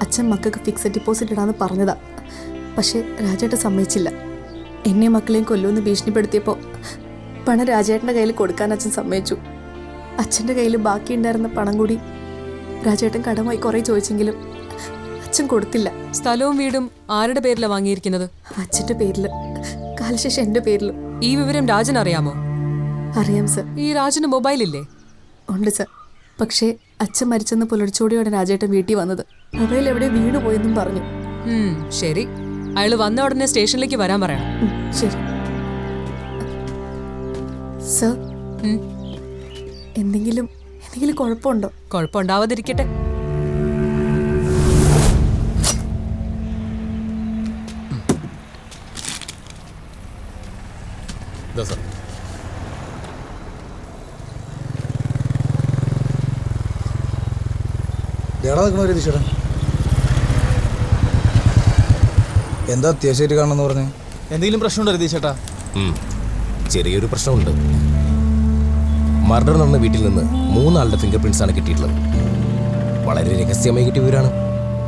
അച്ഛൻ മക്കൾക്ക് fixed deposit ഇടാന്ന് പറഞ്ഞതാ. പക്ഷേ രാജേട്ടൻ സമ്മതിച്ചില്ല. എന്നെ മക്കളെയും കൊല്ലുമെന്ന് ഭീഷണിപ്പെടുത്തിയപ്പോൾ പണം രാജേട്ടൻ്റെ കയ്യിൽ കൊടുക്കാൻ അച്ഛൻ സമ്മതിച്ചു. അച്ഛൻ്റെ കയ്യിൽ ബാക്കിയുണ്ടായിരുന്ന പണം കൂടി രാജേട്ടൻ കടമായി കുറേ ചോദിച്ചെങ്കിലും അച്ഛൻ കൊടുത്തില്ല. സ്ഥലവും വീടും ആരുടെ പേരിലാണ് വാങ്ങിയിരിക്കുന്നത്? അച്ഛൻ്റെ പേരിൽ, കാലശേഷം എൻ്റെ പേരിലും. ഈ വിവരം രാജൻ അറിയാമോ? അറിയാം സർ. ഈ രാജന് മൊബൈൽ ഇല്ലേ? ഉണ്ട് സർ. പക്ഷേ അച്ഛൻ മരിച്ചെന്ന് പുലർച്ചോടെയാണ് രാജേട്ടൻ വീട്ടിൽ വന്നത്. മൊബൈൽ എവിടെ വീണു പോയെന്നും പറഞ്ഞു. ശരി, അയാൾ വന്ന ഉടനെ സ്റ്റേഷനിലേക്ക് വരാൻ പറയണം. ശരി സർ. എന്തെങ്കിലും കുഴപ്പമുണ്ടോ? കുഴപ്പമുണ്ടാവാതിരിക്കട്ടെ. എന്താ അത്യാവശ്യമായിട്ട് കാണണമെന്ന് പറഞ്ഞു? എന്തെങ്കിലും പ്രശ്നമുണ്ടോ രതീഷേട്ടാ? ചെറിയൊരു പ്രശ്നമുണ്ട്. മർഡർ നടന്ന വീട്ടിൽ നിന്ന് 3 ആളുടെ ഫിംഗർ പ്രിന്റ്സ് ആണ് കിട്ടിയിട്ടുള്ളത്. വളരെ രഹസ്യമായി കിട്ടിയ വിവരമാണ്.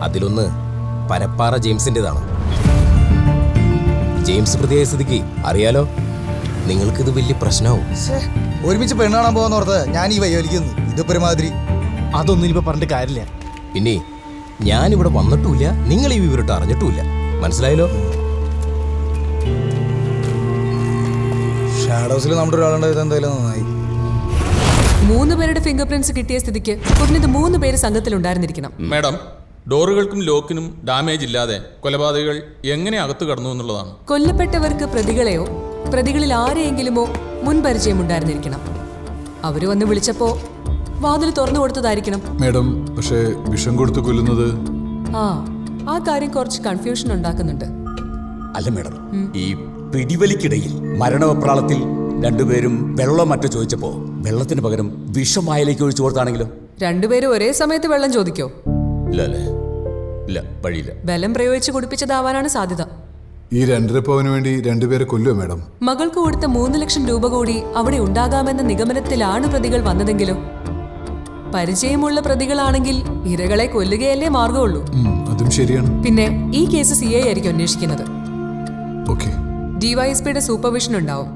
അതിലൊന്ന് പരപ്പാറ ജെയിംസിൻ്റെതാണ്. ജെയിംസ് പ്രതിയായ സ്ഥിതിക്ക് അറിയാലോ, നിങ്ങൾക്കിത് വലിയ പ്രശ്നമാവും. ഒരുമിച്ച് പെണ്ണ് കാണാൻ പോകാന്ന് ഓർത്ത് ഞാൻ ഈ വയ്യോലിക്കുന്നു. ഇതിപ്പോ ഒരുമാതിരി. അതൊന്നും ഇനിയിപ്പോ പറഞ്ഞിട്ട് കാര്യമില്ല. പിന്നെ ഞാനിവിടെ വന്നിട്ടുമില്ല, നിങ്ങൾ ഈ വിവരം അറിഞ്ഞിട്ടുമില്ല. മനസ്സിലായല്ലോ? ഷാഡോസിൽ നമ്മുടെ ഒരാളുണ്ടായത് എന്തായാലും നന്നായി. 3 പേരുടെ ഫിംഗർ പ്രിന്റ്സ് കിട്ടിയ സ്ഥിതിക്ക് കുറഞ്ഞത് 3 പേര് സംഘത്തിലുണ്ടായിരുന്നിരിക്കണം. മാഡം, ഡോറുകൾക്കും ലോക്കിനും ഡാമേജ് ഇല്ലാതെ കൊലപാതകികൾ എങ്ങനെ അകത്ത് കടന്നു എന്നുള്ളതാണ്. കൊല്ലപ്പെട്ടവർക്ക് പ്രതികളെയോ പ്രതികളിൽ ആരെയെങ്കിലുമോ മുൻപരിചയം ഉണ്ടായിരുന്നിരിക്കണം. അവര് വന്ന് വിളിച്ചപ്പോ വാതിൽ തുറന്നു കൊടുത്തതായിരിക്കണം. മാഡം, പക്ഷേ വിഷം കൊടുത്ത് കൊല്ലുന്നത്? ആ കാര്യം കുറച്ച് കൺഫ്യൂഷൻ ഉണ്ടാക്കുന്നുണ്ട്. അല്ല മേഡം, ഈ പിടിവലിക്കിടയിൽ മരണവെപ്രാളത്തിൽ രണ്ടുപേരും വെള്ളം മറ്റോ ചോദിച്ചപ്പോ വെള്ളത്തിന് പകരം വിഷം വായിലേക്ക് ഒഴിച്ചു കൊടുത്താണെങ്കിലും? രണ്ടുപേരും ഒരേ സമയത്ത് വെള്ളം ചോദിക്കോ? ഇല്ല, വഴിയില്ല. ബലം പ്രയോഗിച്ച് കുടിപ്പിച്ചതാവാനാണ് സാധ്യത. ഈ 2.5 പവന് വേണ്ടി 2 പേരെ കൊല്ലുമോ മാഡം? മകൾക്ക് കൊടുത്ത 3 ലക്ഷം രൂപ കൂടി അവിടെ ഉണ്ടാകാമെന്ന നിഗമനത്തിലാണ് പ്രതികൾ വന്നതെങ്കിലും പരിചയമുള്ള പ്രതികളാണെങ്കിൽ ഇരകളെ കൊല്ലുകയല്ലേ മാർഗമുള്ളൂ. അതും ശരിയാണ്. പിന്നെ ഈ കേസ് CI ആയിരിക്കും അന്വേഷിക്കുന്നത്. DYSP സൂപ്പർവിഷൻ ഉണ്ടാവും.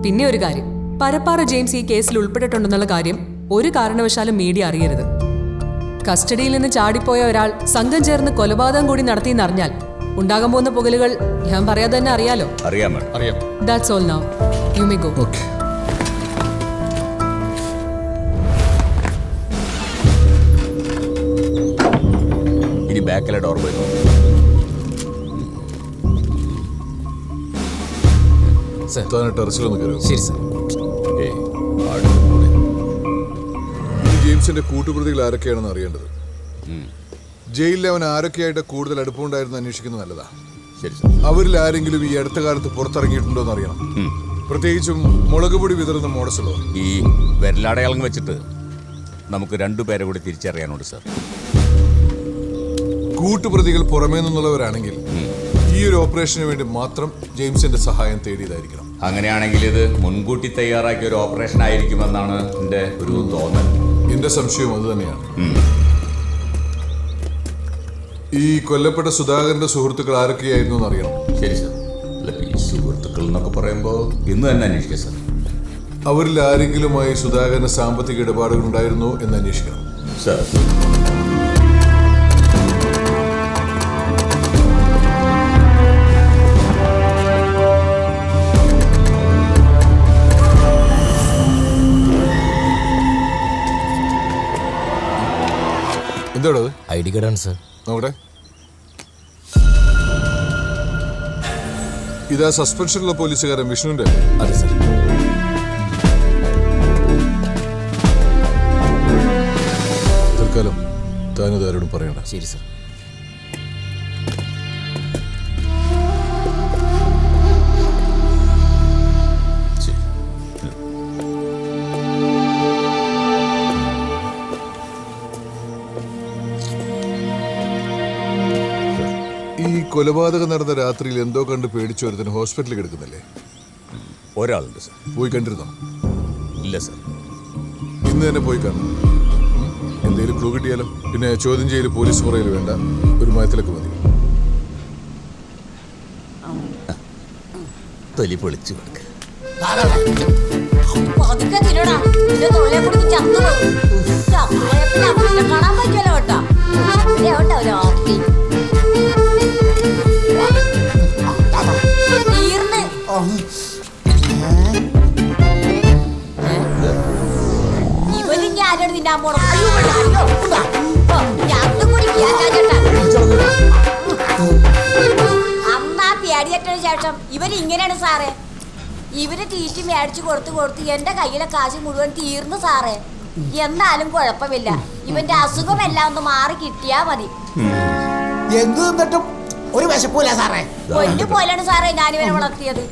പിന്നെ ഒരു കാര്യം, പരപ്പാറ ജെയിംസ് ഈ കേസിൽ ഉൾപ്പെട്ടിട്ടുണ്ടെന്നുള്ള കാര്യം ഒരു കാരണവശാലും മീഡിയ അറിയരുത്. കസ്റ്റഡിയിൽ നിന്ന് ചാടിപ്പോയ ഒരാൾ സംഘം ചേർന്ന് കൊലപാതകം കൂടി നടത്തിയെന്നറിഞ്ഞാൽ ഉണ്ടാകാൻ പോകുന്ന പുകലുകൾ ഞാൻ പറയാതെ തന്നെ അറിയാലോ. അറിയാം. That's all now. You may go. Okay. ഇനി ബാക്കിലെ ഡോർ പോയി. ടെറസിലൊന്ന് കയറും. ശരി സർ. ഈ ജെയിംസിന്റെ കൂട്ടുപ്രതികൾ ആരൊക്കെയാണെന്ന് അറിയേണ്ടത്. ജയിലിൽ അവൻ ആരൊക്കെയായിട്ട് കൂടുതൽ അടുപ്പമുണ്ടായിരുന്നു അന്വേഷിക്കുന്നത് നല്ലതാ. ശരി സർ. അവരിൽ ആരെങ്കിലും ഈ അടുത്ത കാലത്ത് പുറത്തിറങ്ങിയിട്ടുണ്ടോ എന്ന് അറിയണം. പ്രത്യേകിച്ചും മുളക് പൊടി വിതറുന്ന മോഡസുള്ളോ. ഈ വിരലടയാളം വെച്ചിട്ട് നമുക്ക് 2 പേരെ കൂടി തിരിച്ചറിയാനുണ്ട് സർ. കൂട്ടുപ്രതികൾ പുറമേ നിന്നുള്ളവരാണെങ്കിൽ ഈ ഒരു ഓപ്പറേഷന് വേണ്ടി മാത്രം ജെയിംസിന്റെ സഹായം തേടിയതായിരിക്കണം. അങ്ങനെയാണെങ്കിൽ ഇത് മുൻകൂട്ടി തയ്യാറാക്കിയ ഒരു ഓപ്പറേഷൻ ആയിരിക്കുമെന്നാണ് എൻ്റെ ഒരു തോന്നൽ. എന്റെ സംശയം അത് തന്നെയാണ്. ഈ കൊല്ലപ്പെട്ട സുധാകരന്റെ സുഹൃത്തുക്കൾ ആരൊക്കെയായിരുന്നു എന്ന് അറിയണം. ശരി സർ. ഈ സുഹൃത്തുക്കൾ എന്നൊക്കെ പറയുമ്പോൾ ഇന്ന് തന്നെ അന്വേഷിക്കാം സർ. അവരിൽ ആരെങ്കിലുമായി സുധാകരന് സാമ്പത്തിക ഇടപാടുകൾ ഉണ്ടായിരുന്നോ എന്ന് അന്വേഷിക്കണം സർ. എന്താണത്? ID കാർഡാണ് സർ. നോക്കട്ടെ. ഇതാ സസ്പെൻഷനുള്ള പോലീസുകാരൻ വിഷ്ണുവിന്റെ? അതെ സർ. തൽക്കാലം താനത് ആരോടും പറയണ്ട. ശരി സർ. ഈ കൊലപാതകം നടന്ന രാത്രിയിൽ എന്തോ കണ്ട് പേടിച്ചു ഒരുത്തിന് ഹോസ്പിറ്റലിൽ കിടക്കുന്നില്ലേ? ഒരാളുണ്ട് സർ. പോയി കണ്ടിരുന്നോ? ഇല്ല സർ. ഇന്ന് തന്നെ പോയി കാണും. എന്തെങ്കിലും ക്ലൂ കിട്ടിയാലോ? പിന്നെ ചോദ്യം ചെയ്യൽ പോലീസ് പുറയിൽ വേണ്ട, ഒരു മയത്തിലൊക്കെ മതി. തൊലി പൊളിച്ചു കൊടുക്ക. പതുക്കെ തിന്നടാ. ഇതിന്റെ തൊള്ളയെ കുടിച്ച് ചത്തുപോകും. ചത്തുപോയപ്പോ ഞമ്മളെ കാണാൻ പറ്റുമല്ലോ കേട്ടോ. ഇവിടെ ഉണ്ടാവില്ല ആർത്തി. തീർന്ന്. ഇവനും ഞാനോട് തിന്നാൻ പോണം. ചത്തു കുടിക്കാ ചേട്ടാ. അന്ന് ആ പേടിയേറ്റതിന് ശേഷം ഇവൻ ഇങ്ങനെയാണ് സാറേ. ഇവര് തീറ്റി മേടിച്ചു കൊടുത്ത് എന്റെ കയ്യിലെ കാശ് മുഴുവൻ തീർന്നു സാറേ. എന്നാലും കുഴപ്പമില്ല, ഇവന്റെ അസുഖമെല്ലാം ഒന്ന് മാറി കിട്ടിയാ മതി. എന്ത് തിന്നിട്ടും ഒരു വിശപ്പില്ല സാറേ. കൊല്ലു പോലെയാണ് സാറേ ഞാനിവനെ വളർത്തിയത്.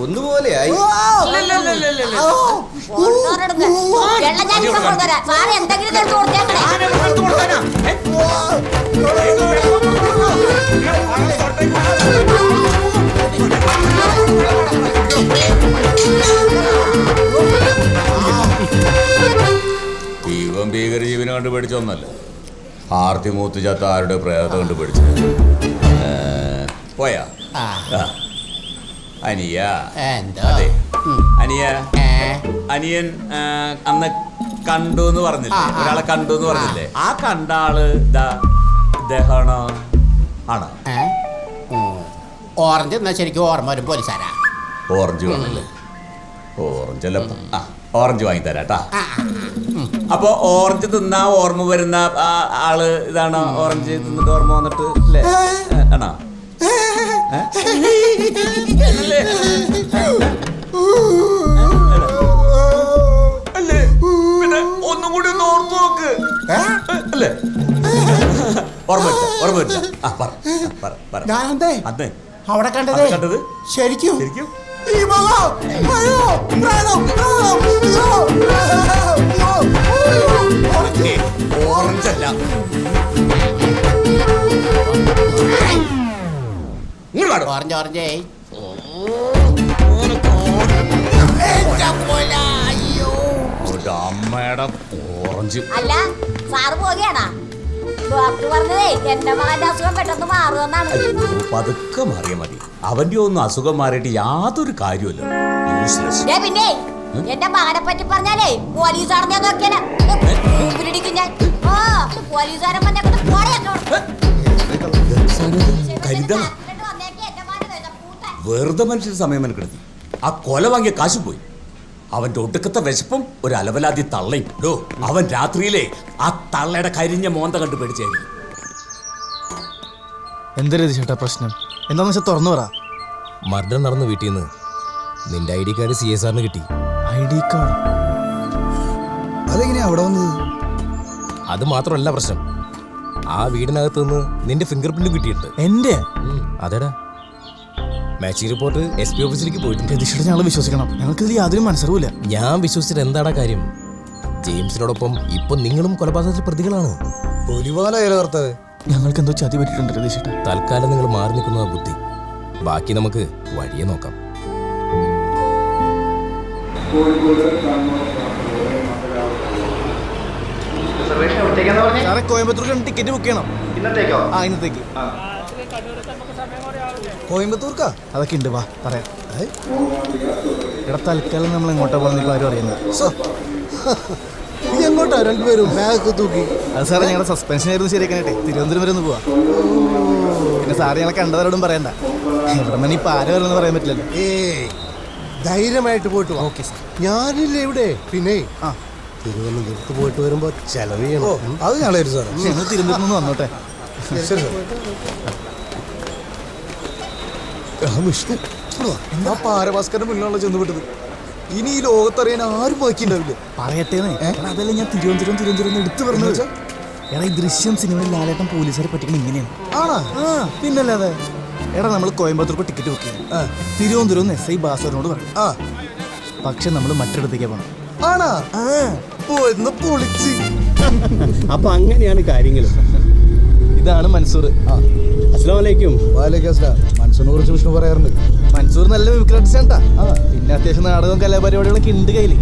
ഒന്നുപോലെയായി. വെള്ളം ഞാൻ ഇപ്പൊ കൊണ്ടുവരാം. സാറേ എന്തെങ്കിലും എടുത്ത് കൊടുത്തേക്കണേ. ഇവൻ ഭീകരജീവനെ കണ്ട് പഠിച്ചൊന്നല്ല, ആർത്തി മൂത്ത് ചത്ത ആരുടെ പ്രേതം കണ്ട് പഠിച്ചത്. പോയാ അനിയ? അതെ അനിയ. അനിയൻ അന്ന് കണ്ടു എന്ന് പറഞ്ഞില്ലേ, ഒരാളെ കണ്ടു എന്ന് പറഞ്ഞില്ലേ? ആ കണ്ട ആള് ഇദ്ദേഹമാണോ? ആണോ? ഓറഞ്ച് എന്നാ ശരിക്കും ഓർമ്മ വരും പോലീസാരാ. ഓറഞ്ച് വേണല്ലേ? ഓറഞ്ച് അല്ല, ഓറഞ്ച് വാങ്ങിത്തരാട്ടാ. അപ്പൊ ഓറഞ്ച് തിന്നാ ഓർമ്മ വരുന്ന ആള് ഇതാണോ? ഓറഞ്ച് തിന്നിട്ട് ഓർമ്മ വന്നിട്ട് അല്ലേ? ആണോ? അല്ലേ? പിന്നെ ഒന്നും കൂടി ഒന്ന് ഓർമ്മ നോക്ക് അല്ലേ? ഓർമ്മ വരില്ല. ഞാനെന്തേ അതെ അവിടെ കണ്ടത് ശരിക്കും ശരിക്കും ഓറഞ്ചല്ല. ഓറഞ്ച് ഓറഞ്ചേ. അമ്മയുടെ ഓറഞ്ച്. അല്ല സാറ് പോകുകയാണാ? ഡോക്ടർ പറഞ്ഞതേ എന്റെ മകന്റെ അസുഖം പെട്ടെന്ന് മാറുമെന്നാണ്. പതുക്കെ മാറിയാ മതി. അവന്റെ ഒന്നും അസുഖം മാറിയിട്ട് യാതൊരു കാര്യമല്ല. പിന്നെ എന്റെ മകനെ പറ്റി പറഞ്ഞാലേ പോലീസാണെന്ന് ഞാൻ നോക്കിയാല ഞാൻ. ആ പോലീസുകാരൻ വെറുതെ മനുഷ്യർ സമയം മെനക്കെടുത്തി. ആ കൊല വാങ്ങിയ കാശ് പോയി. അവന്റെ ഒടുക്കത്തെ വിശപ്പും ഒരു അലവലാതി തള്ളയും. അവൻ രാത്രിയിലെ ആ തള്ളയുടെ കരിഞ്ഞ മോന്ത കണ്ട് പേടിച്ചായിരുന്നു. എന്താ രതീഷേട്ടാ പ്രശ്നം? എന്താന്ന് വെച്ചാൽ തുറന്നു പറ. മർഡർ നടന്ന വീട്ടിൽ നിന്ന് നിന്റെ ID കാർഡ് CSRന് കിട്ടി. ID card? അതെങ്ങനെയാ അവിടെ വന്നത്? അത് മാത്രമല്ല പ്രശ്നം, ആ വീടിനകത്ത് നിന്ന് നിന്റെ ഫിംഗർ പ്രിന്റും കിട്ടിയിട്ടുണ്ട്. എന്റെ? അതെടാ, മാച്ചിങ് റിപ്പോർട്ട് SP ഓഫീസിലേക്ക് പോയിട്ടുണ്ട്. രതീഷേട്ടാ ഞങ്ങൾ വിശ്വസിക്കണം, ഞങ്ങൾക്കിതിൽ യാതൊരു മനസ്സറിവില്ല. ഞാൻ വിശ്വസിച്ചിട്ട് എന്താടാ കാര്യം? ജെയിംസിനോടൊപ്പം ഇപ്പൊ നിങ്ങളും കൊലപാതകത്തിൽ പ്രതികളാണ്. ഞങ്ങൾക്ക് എന്തോ ചതി പറ്റിയിട്ടുണ്ട് രതീഷേട്ടാ. തൽക്കാലം നിങ്ങൾ മാറി നിൽക്കുന്ന ബുദ്ധി, ബാക്കി നമുക്ക് വഴിയെ നോക്കാം. സാറേ കോയമ്പത്തൂർക്ക് ടിക്കറ്റ് ബുക്ക് ചെയ്യണം. ഇന്നത്തേക്കോ? ആ ഇന്നത്തേക്ക്. കോയമ്പത്തൂർക്കാ? അതൊക്കെ ഉണ്ട്, വാ പറയാം. ഇവിടെ തൽക്കാലം നമ്മൾ എങ്ങോട്ടാ പോകുന്ന ആരും അറിയുന്നത്. എങ്ങോട്ടാ രണ്ടുപേരും ബാഗ് തൂക്കി? അത് സാറേ ഞങ്ങളുടെ സസ്പെൻഷൻ ആയിരുന്നു ശരിയാക്കാനായിട്ടെ തിരുവനന്തപുരം വരെ ഒന്ന് പോവാ. പിന്നെ സാറ് ഞങ്ങളെ കണ്ടവരോടും പറയണ്ട. ഇവിടെ നിന്ന് ഇപ്പം ആരും വരണമെന്ന് പറയാൻ പറ്റില്ലല്ലോ. ധൈര്യമായിട്ട് പോയിട്ട് ഓക്കെ സാർ. ഞാനില്ലേ ഇവിടെ. പിന്നെ ആ തിരുവനന്തപുരത്ത് പോയിട്ട് വരുമ്പോ ചെലവ് ചെയ്യണം. അത് ഞാൻ സാറേ. ഞങ്ങൾ തിരുവനന്തപുരത്ത് നിന്ന് വന്നോട്ടെ. ശരി വിഷ്ണു, എന്താ പാരഭാസ്കരന്റെ മുന്നിലാണല്ലോ ചെന്ന് വിട്ടത്. ഇനി ഈ ലോകത്തറിയാൻ ആരും ബാക്കിയുണ്ടാവില്ല. പറയട്ടേന്ന്. അതല്ല ഞാൻ തിരുവനന്തപുരം എടുത്തു പറഞ്ഞത്. എടാ ഈ ദൃശ്യം സിനിമയിൽ ലാലേട്ടൻ പോലീസുകാരെ പറ്റിക്കണം ഇങ്ങനെയാണ്. ആണോ? പിന്നല്ലാതെ. എടാ നമ്മൾ കോയമ്പത്തൂർക്ക് ടിക്കറ്റ് ബുക്ക് ചെയ്തു. തിരുവനന്തപുരം SI ബാസറിനോട് പറയും. പക്ഷെ നമ്മൾ മറ്റിടത്തേക്ക് പോകണം. ആണോ? പൊളിച്ച്. അപ്പൊ അങ്ങനെയാണ് കാര്യങ്ങൾ. ഇതാണ് മൻസൂർ. അസ്സലാമു അലൈക്കും. വാലേക്കും അസ്സലാം. മനസ്സിനെ കുറിച്ച് വിഷ്ണു പറയാറുണ്ട്. മൻസൂർ നല്ല വിക്രട്ടാ. പിന്നെ അത്യാവശ്യം നാടകവും കലാപരിപാടികളൊക്കെ ഉണ്ട് കയ്യിൽ.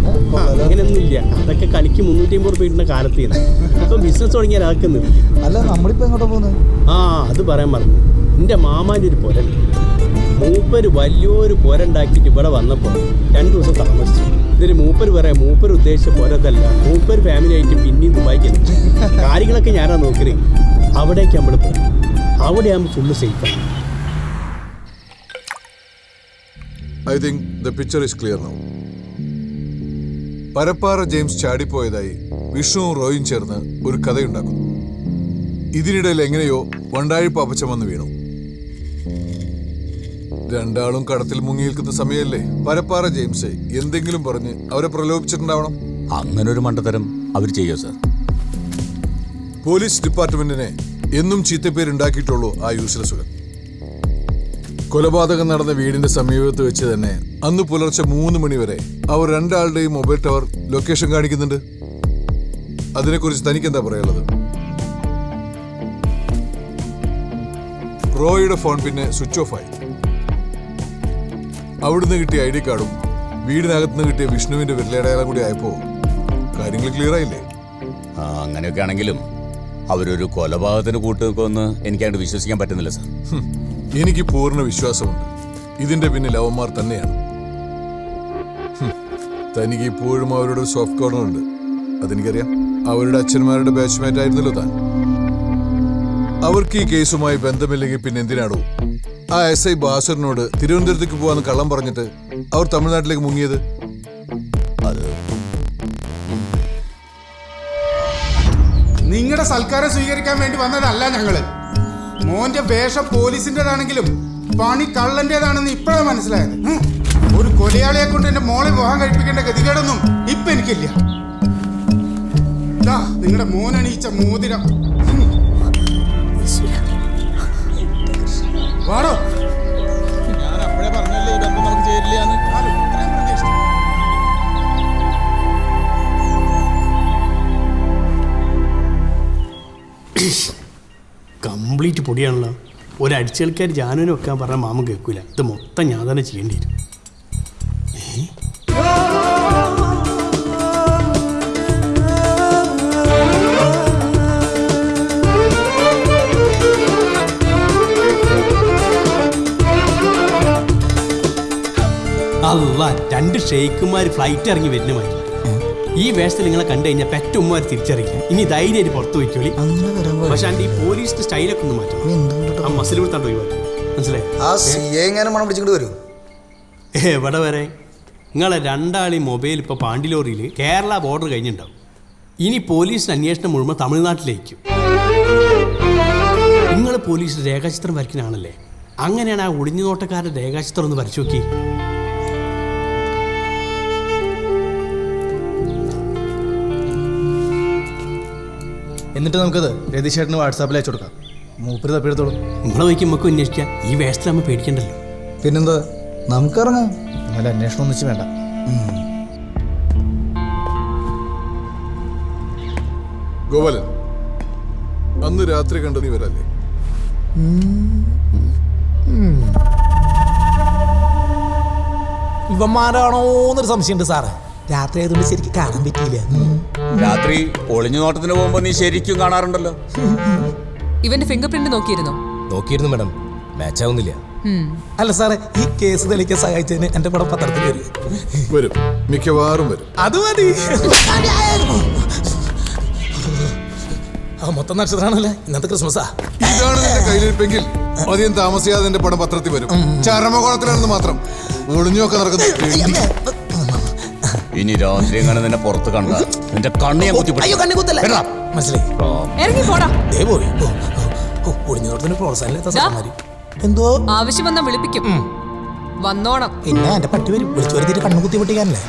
അങ്ങനെയൊന്നും ഇല്ല. അതൊക്കെ കളിക്ക് 350 രൂപ ഇടുന്ന കാലത്ത് ഇപ്പം ബിസിനസ് തുടങ്ങിയാൽ അതൊക്കെ നിർത്തി. അല്ല നമ്മളിപ്പോ എങ്ങോട്ടാ പോകുന്നത്? അത് പറയാൻ പറഞ്ഞു. എൻ്റെ മാമാൻ്റെ ഒരു പുര, മൂപ്പര് വലിയൊരു പുര ഉണ്ടാക്കിയിട്ട് ഇവിടെ വന്നപ്പോൾ 2 ദിവസം താമസിച്ചു. ഇതിന് മൂപ്പര് പറയാം, മൂപ്പര് ഉദ്ദേശിച്ച പുരതല്ല, മൂപ്പര് ഫാമിലി ആയിട്ട് പിന്നെയും ദുബായിക്ക് കാര്യങ്ങളൊക്കെ ഞാനാ നോക്കണേ. അവിടേക്ക് നമ്മൾ പോകും. അവിടെ ആകുമ്പോൾ ഫുള്ള് സേഫാണ്. I think the picture is clear now. Parappara James ചാടിപ്പോയതായി വിഷ്ണുവും റോയും ചേർന്ന് ഒരു കഥയുണ്ടാക്കുന്നു. ഇതിനിടയിൽ എങ്ങനെയോ വണ്ടാഴി പാപ്പച്ചൻ വന്ന് വീണു. രണ്ടാളും കടത്തിൽ മുങ്ങിയിരിക്കുന്ന സമയമല്ലേ പരപ്പാറ ജെയിംസ് എന്തെങ്കിലും പറഞ്ഞ് അവരെ പ്രലോഭിച്ചിട്ടുണ്ടാവണം. അങ്ങനെ ഒരു മണ്ടത്തരം അവർ ചെയ്യോ സർ? പോലീസ് ഡിപ്പാർട്ട്മെന്റിനെ എന്നും ചീത്തപ്പേരുണ്ടാക്കിയിട്ടുള്ളൂ ആ യൂസ്ലെസ്സുകൾ. കൊലപാതകം നടന്ന വീടിന്റെ സമീപത്ത് വെച്ച് തന്നെ അന്ന് പുലർച്ചെ 3 മണി വരെ അവർ രണ്ടാളുടെയും മൊബൈൽ ടവർ ലൊക്കേഷൻ കാണിക്കുന്നുണ്ട്. അതിനെക്കുറിച്ച് തനിക്ക് എന്താ പറയാനുള്ളത്? റോയുടെ ഫോൺ പിന്നെ സ്വിച്ച് ഓഫ് ആയി. അവിടുന്ന് കിട്ടിയ ID കാർഡും വീടിനകത്തുനിന്ന് കിട്ടിയ വിഷ്ണുവിന്റെ വിരലടയാളം കൂടി ആയപ്പോ കാര്യങ്ങൾ ക്ലിയർ ആയില്ലേ? അങ്ങനെയൊക്കെ ആണെങ്കിലും അവരൊരു കൊലപാതകത്തിന് കൂട്ടുനിൽക്കുമെന്ന് എനിക്കങ്ങോട്ട് വിശ്വസിക്കാൻ പറ്റുന്നില്ല സർ. എനിക്ക് പൂർണ്ണ വിശ്വാസമുണ്ട് ഇതിന്റെ പിന്നിൽ അവന്മാർ തന്നെയാണ്. തനിക്ക് ഇപ്പോഴും അവരുടെ ഒരു സോഫ്റ്റ് കോർണർ ഉണ്ട്, അതെനിക്കറിയാം. അവരുടെ അച്ഛന്മാരുടെ ബാച്ച്മേറ്റ് ആയിരുന്നല്ലോ താൻ. അവർക്ക് ഈ കേസുമായി ബന്ധമില്ലെങ്കിൽ പിന്നെ എന്തിനാണോ ആ SI ബാസറിനോട് തിരുവനന്തപുരത്തേക്ക് പോവാന്ന് കള്ളം പറഞ്ഞിട്ട് അവർ തമിഴ്നാട്ടിലേക്ക് മുങ്ങിയത്? നിങ്ങളുടെ സൽക്കാരം സ്വീകരിക്കാൻ വേണ്ടി വന്നതല്ല ഞങ്ങള്. മോന്റെ വേഷം പോലീസിന്റേതാണെങ്കിലും പണി കള്ളന്റേതാണെന്ന് ഇപ്പോഴാണ് മനസ്സിലായത്. ഒരു കൊലയാളിയെ കൊണ്ട് എന്റെ മോളെ വിവാഹം കഴിപ്പിക്കേണ്ട ഗതികേടൊന്നും ഇപ്പൊ എനിക്കില്ല. നിങ്ങളുടെ മോനണീച്ച മോതിരം വാടോ. ഞാൻ അപ്പോഴേ പറഞ്ഞല്ലേ ഈ ബന്ധം നമുക്ക് ചേരില്ലാന്ന്. കംപ്ലീറ്റ് പൊടിയാണല്ലോ. ഒരടിച്ചേൽക്കാർ ജാനുവിനെ വെക്കാൻ പറഞ്ഞാൽ മാമൻ കേൾക്കൂല. ഇത് മൊത്തം ഞാൻ തന്നെ ചെയ്യേണ്ടി വരും. അല്ല, 2 ഷെയ്ക്കുമാർ ഫ്ലൈറ്റ് ഇറങ്ങി വരുന്ന മാതിരി ഈ വേഷത്തിൽ നിങ്ങളെ കണ്ടു കഴിഞ്ഞാൽ പെറ്റുമ്മാർ തിരിച്ചറിയിക്കും. ഇനി ധൈര്യമായിട്ട് പുറത്തു വയ്ക്കോളി. പക്ഷെ ഈ പോലീസിന്റെ സ്റ്റൈലൊക്കെ ഒന്ന് മാറ്റണം. ആ മസിൽ കൊടുത്താണ്ട് ഒഴിവാക്കി. മനസ്സിലായി? എവിടെ വരെ നിങ്ങളെ 2 മൊബൈൽ ഇപ്പോൾ പാണ്ടിലോറിയിൽ കേരള ബോർഡർ കഴിഞ്ഞിട്ടുണ്ടാവും. ഇനി പോലീസിന്റെ അന്വേഷണം മുഴുവൻ തമിഴ്നാട്ടിലേക്കും. നിങ്ങൾ പോലീസ് രേഖാചിത്രം വരയ്ക്കുന്നതാണല്ലേ? അങ്ങനെയാണ് ആ ഒളിഞ്ഞു നോട്ടക്കാരുടെ രേഖാചിത്രം ഒന്ന് വരച്ചു നോക്കി. എന്നിട്ട് നമുക്കത് രതീഷേട്ടന് വാട്സാപ്പിൽ അയച്ചു കൊടുക്കാം. മൂപ്പര് തപ്പിയെടുത്തോളൂ. നിങ്ങളെ വയ്ക്കും നമുക്ക് അന്വേഷിക്കാം. ഈ വേഷത്തിൽ നമ്മൾ പേടിക്കണ്ടല്ലോ. പിന്നെന്താ, നമുക്കിറങ്ങാം. അങ്ങനെ അന്വേഷണം ഒന്നിച്ച് വേണ്ട. ഗോപാലൻ, അന്ന് രാത്രി കണ്ട നീ വരല്ലേ? ഇവന്മാരാണോന്നൊരു സംശയമുണ്ട് സാറേ. രാത്രി ആയതുകൊണ്ട് ശരിക്കും കാണാൻ പറ്റിയില്ല. രാത്രി ഒളിഞ്ഞു നോട്ടത്തിന് പോകുമ്പോ നീ ശരിക്കും കാണാറുണ്ടല്ലോ. ഇവന്റെ ഫിംഗർ പ്രിന്റ് നോക്കിയിരുന്നു മാഡം, മാച്ച് ആവുന്നില്ല. അല്ല സാറേ, ഈ കേസ് തെളിയിക്കാൻ സഹായിച്ചതിന് എന്റെ പടം പത്രത്തിൽ വരും, മിക്കവാറും വരും. അത് മതി. മൊത്തം നക്ഷത്രമാണല്ലേ ഇന്നത്തെ ക്രിസ്മസാ. ഇതാണ് നിന്റെ കയ്യിലിരിപ്പെങ്കിൽ അധികം താമസിയാതെ എന്റെ പടം പത്രത്തിൽ വരും. ചരമകോളത്തിലാണെന്ന് മാത്രം. ഒളിഞ്ഞൊക്കെ നടക്കുന്നു. ഇനി രാത്രി എങ്ങനെ നിന്നെ പുറത്ത് കണ്ട നിന്റെ കണ്ണിയെ എന്തോ ആവശ്യം വന്നാ വിളിപ്പിക്കും. വന്നോണം. പിന്നെ എന്റെ പട്ടി വരും. വിളിച്ചു വരുത്തിട്ട് കണ്ണു കുത്തി പൊട്ടിക്കാനല്ലേ?